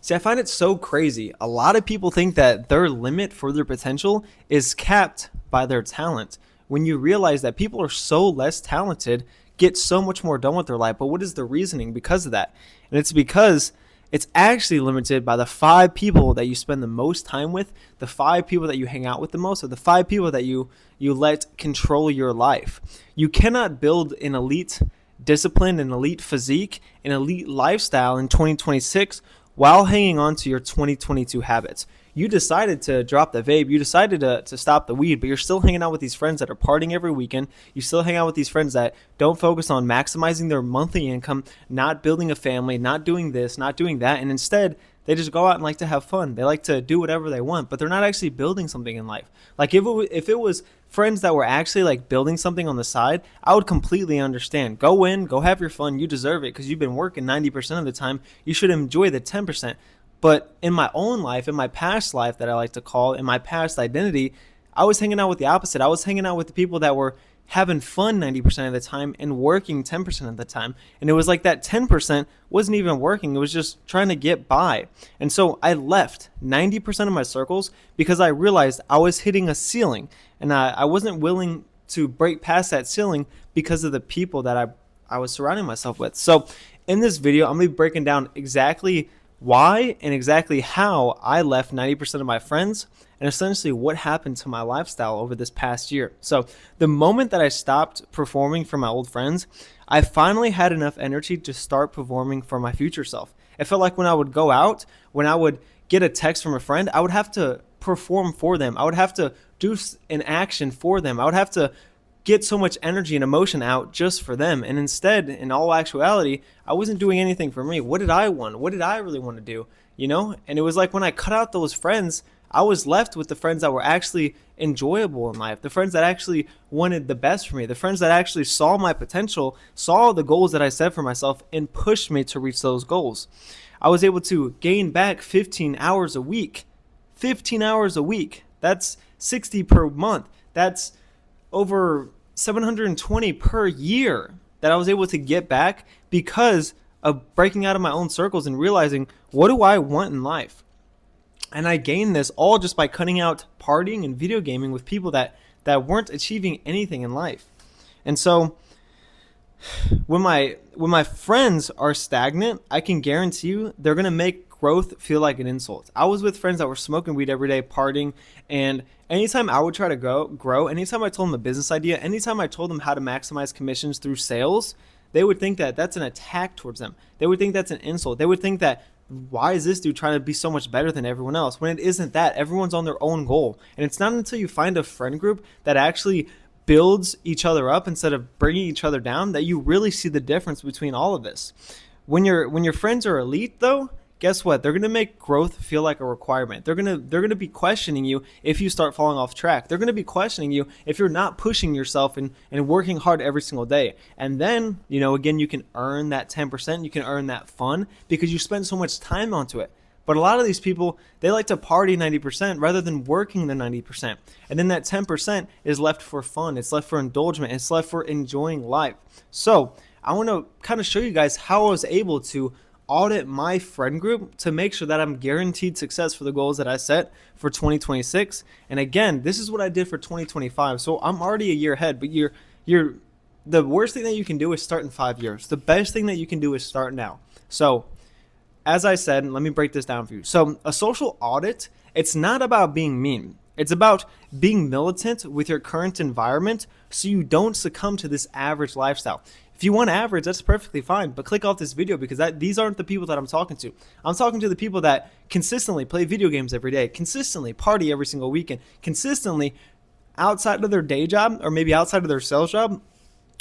See, I find it so crazy. A lot of people think that their limit for their potential is capped by their talent. When you realize that people are so less talented, get so much more done with their life. But what is the reasoning because of that? And it's because it's actually limited by the 5 people that you spend the most time with, the 5 people that you hang out with the most, or the 5 people that you let control your life. You cannot build an elite discipline, an elite physique, an elite lifestyle in 2026 while hanging on to your 2022 habits. You decided to drop the vape, you decided to stop the weed, but you're still hanging out with these friends that are partying every weekend. You still hang out with these friends that don't focus on maximizing their monthly income, not building a family, not doing this, not doing that, and instead they just go out and like to have fun. They like to do whatever they want, but they're not actually building something in life. Like if it was friends that were actually like building something on the side, I would completely understand. Go in, go have your fun. You deserve it because you've been working 90% of the time. You should enjoy the 10%. But in my own life, in my past life that I like to call, in my past identity, I was hanging out with the opposite. I was hanging out with the people that were having fun 90% of the time and working 10% of the time. And it was like that 10% wasn't even working. It was just trying to get by. And so I left 90% of my circles because I realized I was hitting a ceiling and I wasn't willing to break past that ceiling because of the people that I was surrounding myself with. So in this video, I'm going to be breaking down exactly why and exactly how I left 90% of my friends and essentially what happened to my lifestyle over this past year. So the moment that I stopped performing for my old friends, I finally had enough energy to start performing for my future self. It felt like when I would go out, when I would get a text from a friend, I would have to perform for them. I would have to do an action for them. I would have to get so much energy and emotion out just for them. And instead, in all actuality, I wasn't doing anything for me. What did I want? What did I really want to do? You know? And it was like when I cut out those friends, I was left with the friends that were actually enjoyable in life, the friends that actually wanted the best for me, the friends that actually saw my potential, saw the goals that I set for myself, and pushed me to reach those goals. I was able to gain back 15 hours a week. 15 hours a week. That's 60 per month. That's over 720 per year that I was able to get back because of breaking out of my own circles and realizing, what do I want in life? And I gained this all just by cutting out partying and video gaming with people that weren't achieving anything in life. And so when my friends are stagnant, I can guarantee you they're going to make growth feel like an insult. I was with friends that were smoking weed every day, partying, and anytime I would try to grow, anytime I told them a business idea, anytime I told them how to maximize commissions through sales, they would think that that's an attack towards them. They would think that's an insult. They would think that, why is this dude trying to be so much better than everyone else? When it isn't that. Everyone's on their own goal. And it's not until you find a friend group that actually builds each other up instead of bringing each other down that you really see the difference between all of this. When your friends are elite, though, guess what? They're going to make growth feel like a requirement. They're going to be questioning you if you start falling off track. They're going to be questioning you if you're not pushing yourself and working hard every single day. And then, again, you can earn that 10%. You can earn that fun because you spend so much time onto it. But a lot of these people, they like to party 90% rather than working the 90%. And then that 10% is left for fun. It's left for indulgence. It's left for enjoying life. So I want to kind of show you guys how I was able to audit my friend group to make sure that I'm guaranteed success for the goals that I set for 2026. And again, this is what I did for 2025. So I'm already a year ahead, but the worst thing that you can do is start in 5 years. The best thing that you can do is start now. So as I said, let me break this down for you. So a social audit, it's not about being mean. It's about being militant with your current environment so you don't succumb to this average lifestyle. If you want average, that's perfectly fine, but click off this video because these aren't the people that I'm talking to. I'm talking to the people that consistently play video games every day, consistently party every single weekend, consistently outside of their day job or maybe outside of their sales job,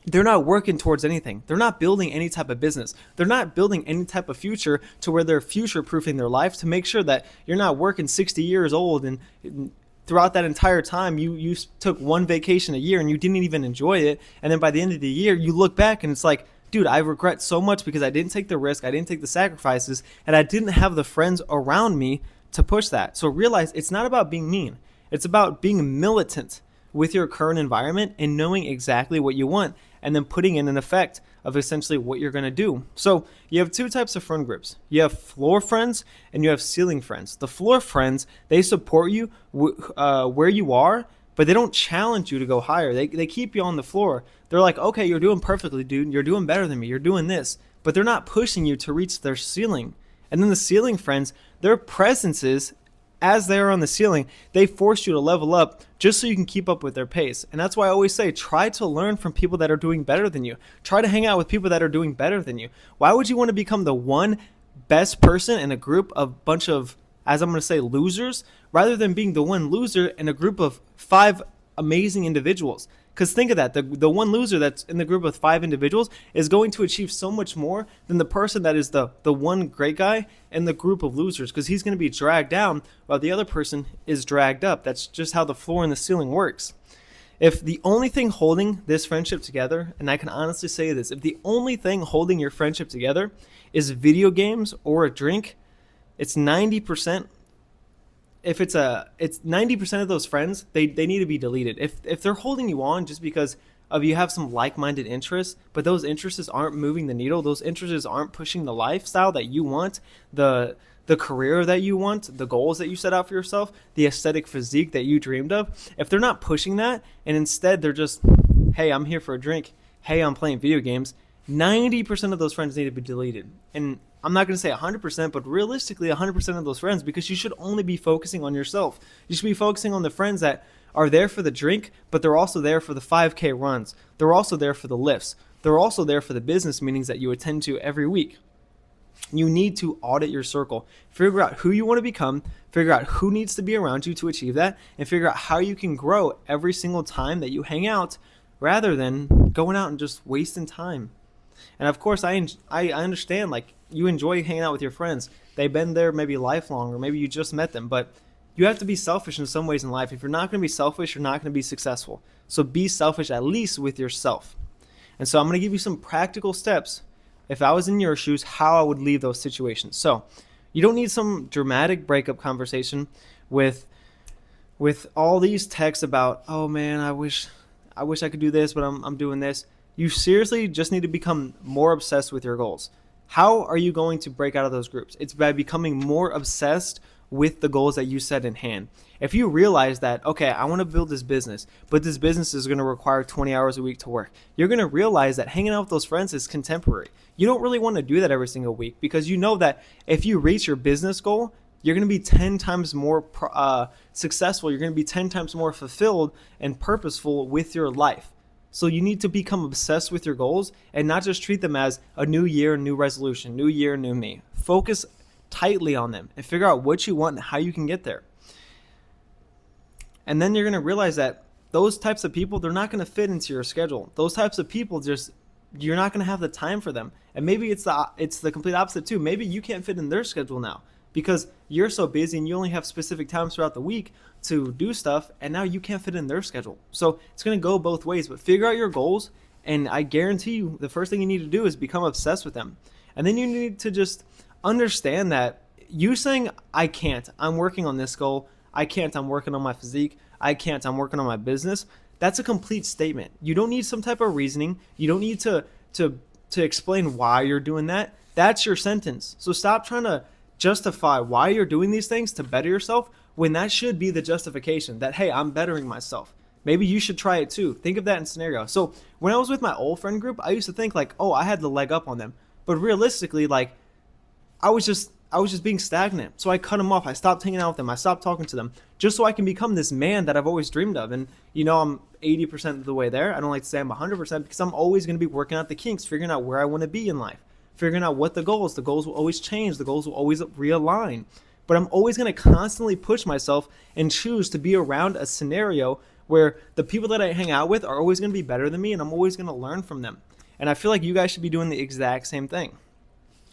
they're not working towards anything. They're not building any type of business. They're not building any type of future to where they're future-proofing their life to make sure that you're not working 60 years old and throughout that entire time, you took one vacation a year and you didn't even enjoy it. And then by the end of the year, you look back and it's like, dude, I regret so much because I didn't take the risk, I didn't take the sacrifices, and I didn't have the friends around me to push that. So realize it's not about being mean. It's about being militant with your current environment and knowing exactly what you want and then putting in an effect of essentially what you're going to do. So you have two types of friend groups. You have floor friends and you have ceiling friends. The floor friends, they support you where you are, but they don't challenge you to go higher. They keep you on the floor. They're like, okay, you're doing perfectly, dude. You're doing better than me. You're doing this. But they're not pushing you to reach their ceiling. And then the ceiling friends, their presences, as they're on the ceiling, they force you to level up just so you can keep up with their pace. And that's why I always say, try to learn from people that are doing better than you. Try to hang out with people that are doing better than you. Why would you want to become the one best person in a group of bunch of, as I'm going to say, losers, rather than being the one loser in a group of 5 amazing individuals? Because think of that, the one loser that's in the group with 5 individuals is going to achieve so much more than the person that is the one great guy in the group of losers, because he's going to be dragged down while the other person is dragged up. That's just how the floor and the ceiling works. If the only thing holding this friendship together, and I can honestly say this, if the only thing holding your friendship together is video games or a drink, it's 90%. If it's 90% of those friends, they need to be deleted. If they're holding you on just because of you have some like-minded interests, but those interests aren't moving the needle, those interests aren't pushing the lifestyle that you want, the career that you want, the goals that you set out for yourself, the aesthetic physique that you dreamed of, if they're not pushing that, and instead they're just, hey, I'm here for a drink, hey, I'm playing video games, 90% of those friends need to be deleted. And I'm not going to say 100%, but realistically 100% of those friends, because you should only be focusing on yourself. You should be focusing on the friends that are there for the drink, but they're also there for the 5K runs. They're also there for the lifts. They're also there for the business meetings that you attend to every week. You need to audit your circle. Figure out who you want to become, figure out who needs to be around you to achieve that, and figure out how you can grow every single time that you hang out, rather than going out and just wasting time. And of course, I understand, like, you enjoy hanging out with your friends. They've been there maybe lifelong, or maybe you just met them. But you have to be selfish in some ways in life. If you're not going to be selfish, you're not going to be successful. So be selfish at least with yourself. And so I'm going to give you some practical steps, if I was in your shoes, how I would leave those situations. So you don't need some dramatic breakup conversation with all these texts about, oh man, I wish I could do this, but I'm doing this. You seriously just need to become more obsessed with your goals. How are you going to break out of those groups? It's by becoming more obsessed with the goals that you set in hand. If you realize that, okay, I want to build this business, but this business is going to require 20 hours a week to work, you're going to realize that hanging out with those friends is contemporary. You don't really want to do that every single week, because you know that if you reach your business goal, you're going to be 10 times more successful. You're going to be 10 times more fulfilled and purposeful with your life. So you need to become obsessed with your goals and not just treat them as a new year, new resolution, new year, new me. Focus tightly on them and figure out what you want and how you can get there. And then you're going to realize that those types of people, they're not going to fit into your schedule. Those types of people, you're not going to have the time for them. And maybe it's the complete opposite too. Maybe you can't fit in their schedule now because you're so busy and you only have specific times throughout the week to do stuff, and now you can't fit in their schedule. So it's going to go both ways, but figure out your goals, and I guarantee you the first thing you need to do is become obsessed with them. And then you need to just understand that you saying, I can't, I'm working on this goal, I can't, I'm working on my physique, I can't, I'm working on my business, that's a complete statement. You don't need some type of reasoning. You don't need to explain why you're doing that. That's your sentence. So stop trying to justify why you're doing these things to better yourself, when that should be the justification that, hey, I'm bettering myself. Maybe you should try it too. Think of that in scenario. So when I was with my old friend group, I used to think like, oh, I had the leg up on them. But realistically, like, I was just being stagnant. So I cut them off. I stopped hanging out with them. I stopped talking to them just so I can become this man that I've always dreamed of. And, I'm 80% of the way there. I don't like to say I'm 100% because I'm always going to be working out the kinks, figuring out where I want to be in life, figuring out what the goals will always change. The goals will always realign. But I'm always going to constantly push myself and choose to be around a scenario where the people that I hang out with are always going to be better than me, and I'm always going to learn from them. And I feel like you guys should be doing the exact same thing.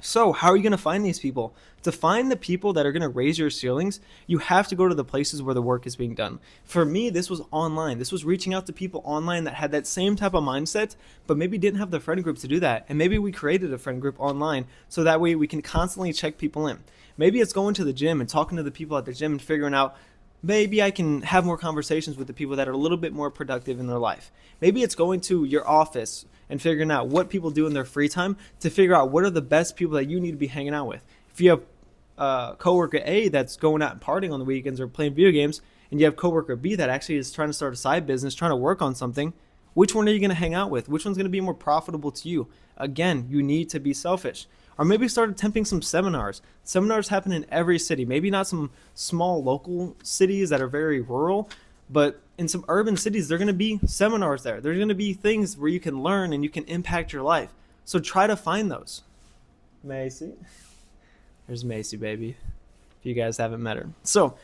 So how are you going to find these people? To find the people that are going to raise your ceilings, you have to go to the places where the work is being done. For me, this was online. This was reaching out to people online that had that same type of mindset, but maybe didn't have the friend group to do that. And maybe we created a friend group online so that way we can constantly check people in. Maybe it's going to the gym and talking to the people at the gym and figuring out Maybe I can have more conversations with the people that are a little bit more productive in their life. Maybe it's going to your office and figuring out what people do in their free time to figure out what are the best people that you need to be hanging out with. If you have coworker A that's going out and partying on the weekends or playing video games, and you have coworker B that actually is trying to start a side business, trying to work on something, which one are you going to hang out with? Which one's going to be more profitable to you? Again, you need to be selfish. Or maybe start attempting some seminars. Seminars happen in every city. Maybe not some small local cities that are very rural, but in some urban cities, there are going to be seminars there. There's going to be things where you can learn and you can impact your life. So try to find those. Macy. There's Macy, baby. If you guys haven't met her. So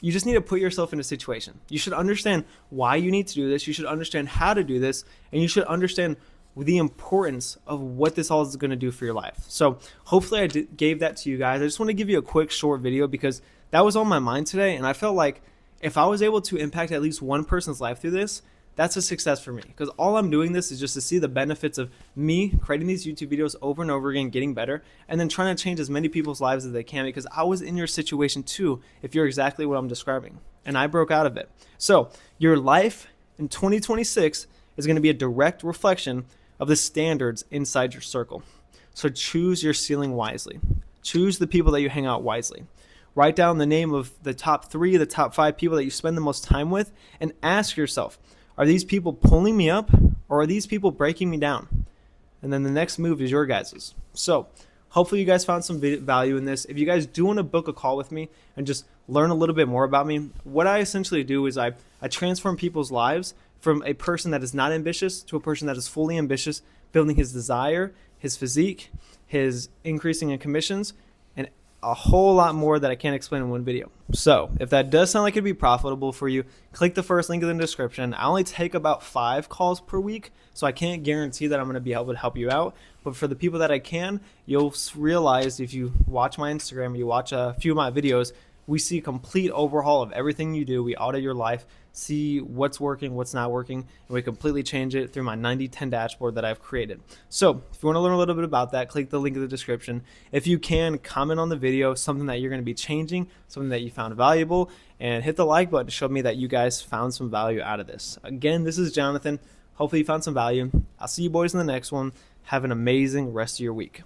you just need to put yourself in a situation. You should understand why you need to do this. You should understand how to do this. And you should understand the importance of what this all is going to do for your life. So hopefully I gave that to you guys. I just want to give you a quick short video because that was on my mind today. And I felt like if I was able to impact at least one person's life through this, that's a success for me, because all I'm doing this is just to see the benefits of me creating these YouTube videos over and over again, getting better, and then trying to change as many people's lives as they can, because I was in your situation too, if you're exactly what I'm describing, and I broke out of it. So your life in 2026 is going to be a direct reflection of the standards inside your circle. So choose your ceiling wisely. Choose the people that you hang out wisely. Write down the name of the top 3, the top 5 people that you spend the most time with, and ask yourself, are these people pulling me up, or are these people breaking me down? And then the next move is your guys's. So hopefully you guys found some value in this. If you guys do want to book a call with me and just learn a little bit more about me, what I essentially do is I transform people's lives from a person that is not ambitious to a person that is fully ambitious, building his desire, his physique, his increasing in commissions, and a whole lot more that I can't explain in one video. So if that does sound like it'd be profitable for you, click the first link in the description. I only take about 5 calls per week, so I can't guarantee that I'm going to be able to help you out. But for the people that I can, you'll realize if you watch my Instagram, you watch a few of my videos, we see a complete overhaul of everything you do. We audit your life, see what's working, what's not working, and we completely change it through my 90/10 dashboard that I've created. So if you want to learn a little bit about that, click the link in the description. If you can, comment on the video, something that you're going to be changing, something that you found valuable, and hit the like button to show me that you guys found some value out of this. Again, this is Jonathan. Hopefully you found some value. I'll see you boys in the next one. Have an amazing rest of your week.